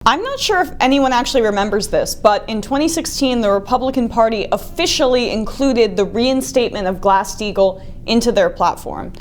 I'm not sure if anyone actually remembers this, but in 2016, the Republican Party officially included the reinstatement of Glass-Steagall into their platform.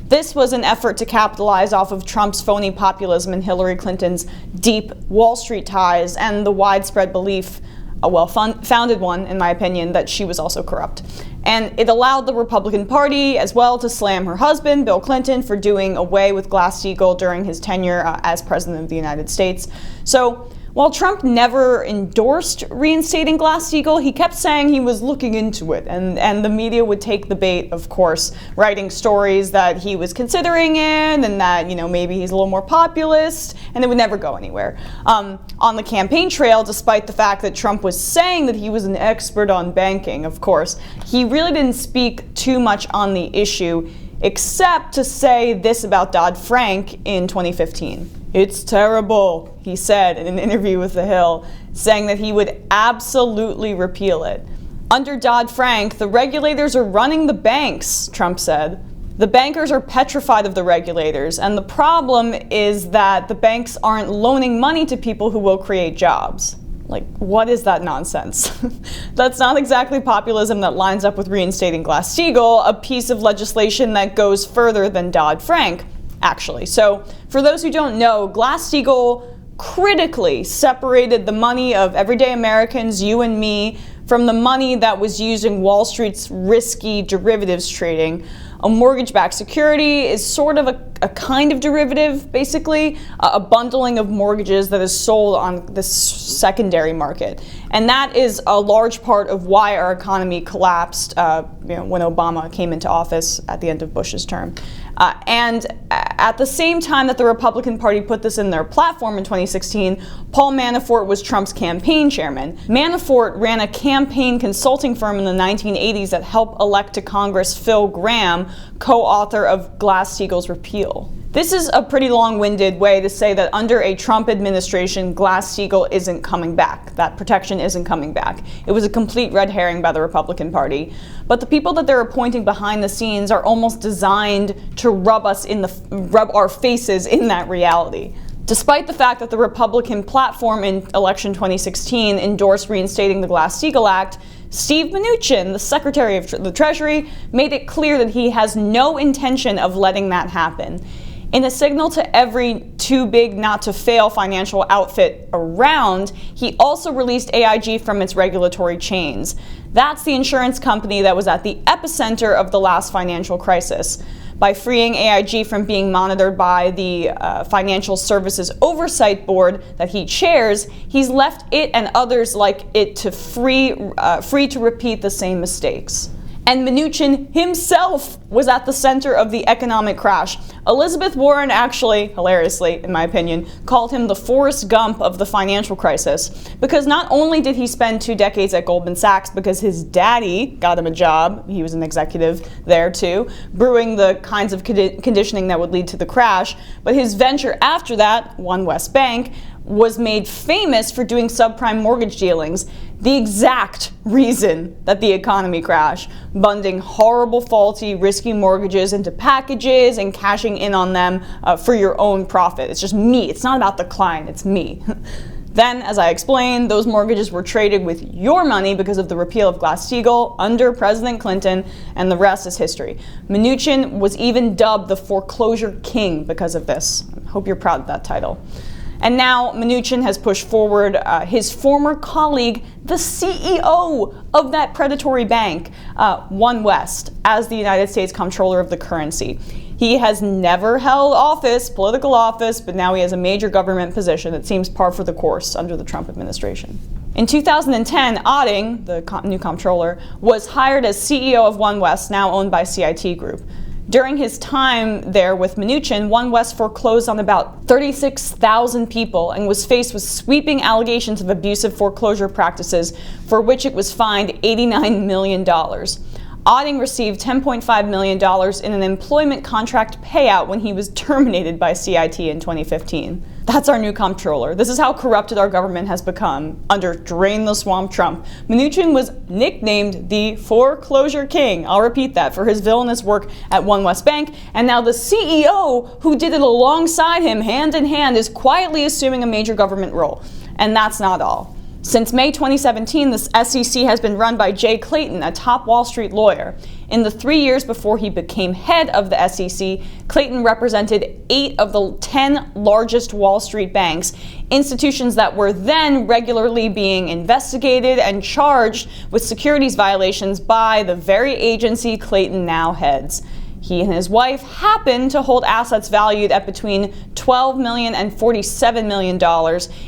This was an effort to capitalize off of Trump's phony populism and Hillary Clinton's deep Wall Street ties and the widespread belief, a well-founded one in my opinion, that she was also corrupt. And it allowed the Republican Party as well to slam her husband, Bill Clinton, for doing away with Glass-Steagall during his tenure as President of the United States. So while Trump never endorsed reinstating Glass-Steagall, he kept saying he was looking into it, and the media would take the bait, of course, writing stories that he was considering it and that, maybe he's a little more populist, and it would never go anywhere. On the campaign trail, despite the fact that Trump was saying that he was an expert on banking, of course, he really didn't speak too much on the issue, except to say this about Dodd-Frank in 2015. "It's terrible," he said in an interview with The Hill, saying that he would absolutely repeal it. "Under Dodd-Frank, the regulators are running the banks," Trump said. "The bankers are petrified of the regulators, and the problem is that the banks aren't loaning money to people who will create jobs." Like, what is that nonsense? That's not exactly populism that lines up with reinstating Glass-Steagall, a piece of legislation that goes further than Dodd-Frank, actually. So, for those who don't know, Glass-Steagall critically separated the money of everyday Americans, you and me, from the money that was used in Wall Street's risky derivatives trading. A mortgage-backed security is sort of a kind of derivative, basically, a bundling of mortgages that is sold on this secondary market. And that is a large part of why our economy collapsed when Obama came into office at the end of Bush's term. And at the same time that the Republican Party put this in their platform in 2016, Paul Manafort was Trump's campaign chairman. Manafort ran a campaign consulting firm in the 1980s that helped elect to Congress Phil Gramm, co-author of Glass-Steagall's repeal. This is a pretty long-winded way to say that under a Trump administration, Glass-Steagall isn't coming back. That protection isn't coming back. It was a complete red herring by the Republican Party. But the people that they're appointing behind the scenes are almost designed to rub our faces in that reality. Despite the fact that the Republican platform in election 2016 endorsed reinstating the Glass-Steagall Act, Steve Mnuchin, the Secretary of the Treasury, made it clear that he has no intention of letting that happen. In a signal to every too-big-not-to-fail financial outfit around, he also released AIG from its regulatory chains. That's the insurance company that was at the epicenter of the last financial crisis. By freeing AIG from being monitored by the Financial Services Oversight Board that he chairs, he's left it and others like it to free to repeat the same mistakes. And Mnuchin himself was at the center of the economic crash. Elizabeth Warren actually, hilariously in my opinion, called him the Forrest Gump of the financial crisis, because not only did he spend 2 decades at Goldman Sachs because his daddy got him a job, he was an executive there too, brewing the kinds of conditioning that would lead to the crash, but his venture after that, One West Bank, was made famous for doing subprime mortgage dealings, the exact reason that the economy crashed, bundling horrible, faulty, risky mortgages into packages and cashing in on them for your own profit. It's just me. It's not about the client. It's me. Then, as I explained, those mortgages were traded with your money because of the repeal of Glass-Steagall under President Clinton, and the rest is history. Mnuchin was even dubbed the foreclosure king because of this. I hope you're proud of that title. And now Mnuchin has pushed forward his former colleague, the CEO of that predatory bank, One West, as the United States comptroller of the currency. He has never held office, political office, but now he has a major government position that seems par for the course under the Trump administration. In 2010, Otting, the new comptroller, was hired as CEO of One West, now owned by CIT Group. During his time there with Mnuchin, One West foreclosed on about 36,000 people and was faced with sweeping allegations of abusive foreclosure practices, for which it was fined $89 million. Otting received $10.5 million in an employment contract payout when he was terminated by CIT in 2015. That's our new comptroller. This is how corrupted our government has become under Drain the Swamp Trump. Mnuchin was nicknamed the foreclosure king. I'll repeat that, for his villainous work at One West Bank. And now the CEO, who did it alongside him, hand in hand, is quietly assuming a major government role. And that's not all. Since May 2017, the SEC has been run by Jay Clayton, a top Wall Street lawyer. In the 3 years before he became head of the SEC, Clayton represented 8 of the 10 largest Wall Street banks, institutions that were then regularly being investigated and charged with securities violations by the very agency Clayton now heads. He and his wife happen to hold assets valued at between $12 million and $47 million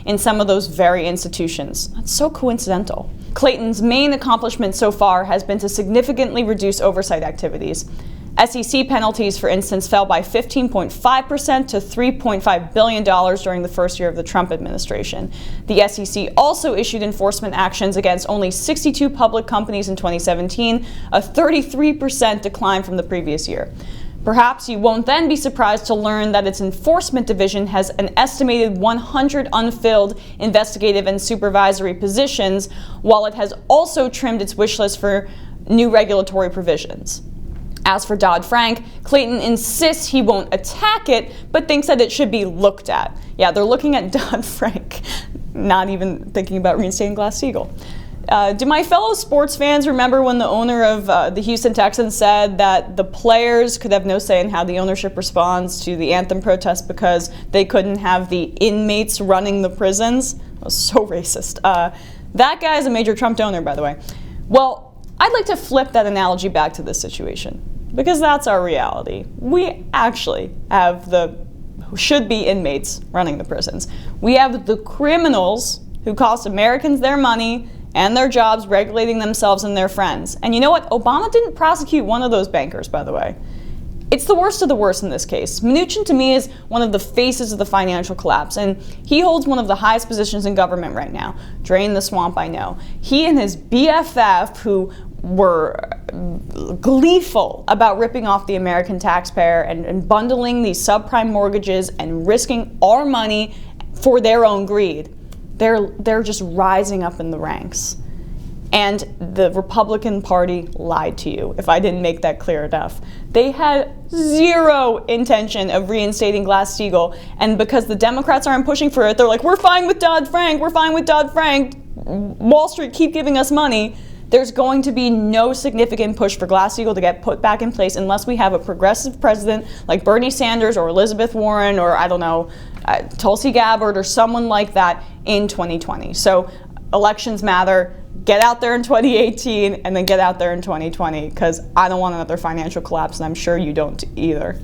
in some of those very institutions. That's so coincidental. Clayton's main accomplishment so far has been to significantly reduce oversight activities. SEC penalties, for instance, fell by 15.5% to $3.5 billion during the first year of the Trump administration. The SEC also issued enforcement actions against only 62 public companies in 2017, a 33% decline from the previous year. Perhaps you won't then be surprised to learn that its enforcement division has an estimated 100 unfilled investigative and supervisory positions, while it has also trimmed its wish list for new regulatory provisions. As for Dodd-Frank, Clayton insists he won't attack it, but thinks that it should be looked at. Yeah, they're looking at Dodd-Frank, not even thinking about reinstating Glass-Steagall. Do my fellow sports fans remember when the owner of the Houston Texans said that the players could have no say in how the ownership responds to the anthem protest because they couldn't have the inmates running the prisons? That was so racist. That guy is a major Trump donor, by the way. Well, I'd like to flip that analogy back to this situation, because that's our reality. We actually have the should-be inmates running the prisons. We have the criminals who cost Americans their money and their jobs regulating themselves and their friends. And you know what? Obama didn't prosecute one of those bankers, by the way. It's the worst of the worst in this case. Mnuchin, to me, is one of the faces of the financial collapse, and he holds one of the highest positions in government right now. Drain the swamp, I know. He and his BFF, who were gleeful about ripping off the American taxpayer and bundling these subprime mortgages and risking our money for their own greed, they're just rising up in the ranks. And the Republican Party lied to you, if I didn't make that clear enough. They had zero intention of reinstating Glass-Steagall, and because the Democrats aren't pushing for it, they're like, we're fine with Dodd-Frank, we're fine with Dodd-Frank, Wall Street keep giving us money. There's going to be no significant push for Glass-Steagall to get put back in place unless we have a progressive president like Bernie Sanders or Elizabeth Warren or, I don't know, Tulsi Gabbard or someone like that in 2020. So elections matter. Get out there in 2018 and then get out there in 2020, because I don't want another financial collapse, and I'm sure you don't either.